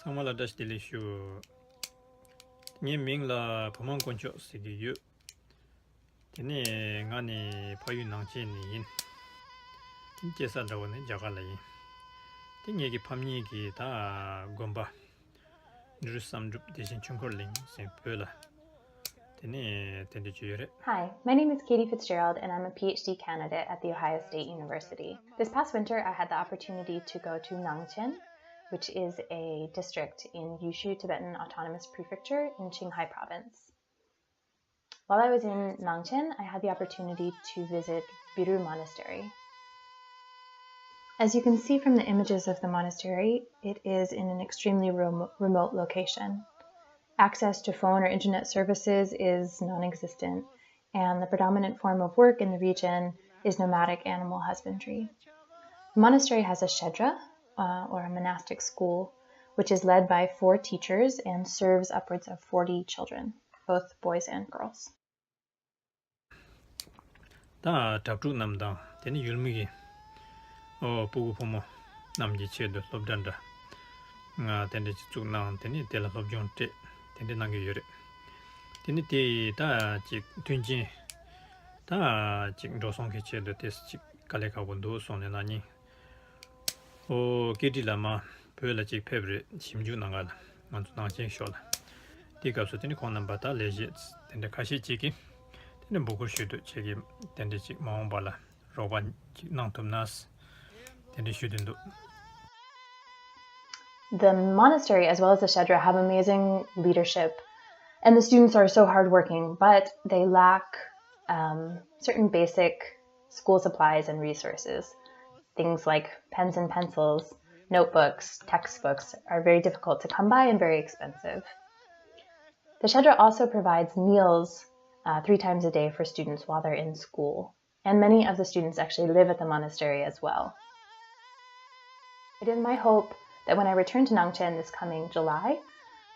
Samala dash delishu. Ni mingla pamang koncho sigi yu. Tene ngani payu nangchen ni yin. Tin jesa dawa ne jagala yin. Tin yegi pamni gi ta gomba. Niru samdrup deshin chungkor ling sen pöla. Tene tende chuyere. Hi, my name is Katie Fitzgerald, and I'm a PhD candidate at The Ohio State University. This past winter, I had the opportunity to go to Nangchen, which is a district in Yushu Tibetan Autonomous Prefecture in Qinghai Province. While I was in Nangchen, I had the opportunity to visit Birru Monastery. As you can see from the images of the monastery, it is in an extremely remote location. Access to phone or internet services is non-existent, and the predominant form of work in the region is nomadic animal husbandry. The monastery has a Shedra, or a monastic school, which is led by 4 teachers and serves upwards of 40 children, both boys and girls. Da tapru namda tene yulmigi. O pugu pomo namji chedo lobdanda. Nga tende chuk nang tene tela lobjon te tende nangi yore. Tene te da chik tunjin da chik dosong ke chedo tes chik kale ka wondo sonne nani. O kiti lama pöla chik pebre shimju nangala ngantu nangchen shola. Ti kapsu tene kong bata leje tende kashi chiki tene bukur shudu chiki tende chik maung bala roban chik nangtum nas tende shudindu. The monastery, as well as the Shedra, have amazing leadership, and the students are so hardworking, but they lack certain basic school supplies and resources. Things like pens and pencils, notebooks, textbooks are very difficult to come by and very expensive. The Shedra also provides meals 3 times a day for students while they're in school, and many of the students actually live at the monastery as well. It is my hope that when I return to Nangchen this coming July,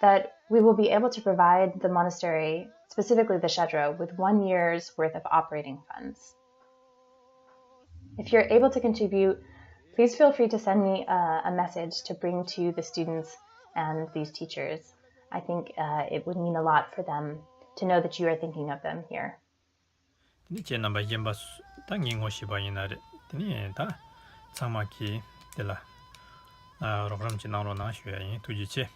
that we will be able to provide the monastery, specifically the Shedra, with 1 year's worth of operating funds. If you're able to contribute, please feel free to send me a message to bring to the students and these teachers. I think it would mean a lot for them to know that you are thinking of them here. Tene namba yemba ta ngingo shiba inare. Tene ta tsama ki tela rogram chinangro na shwe yin tuji che.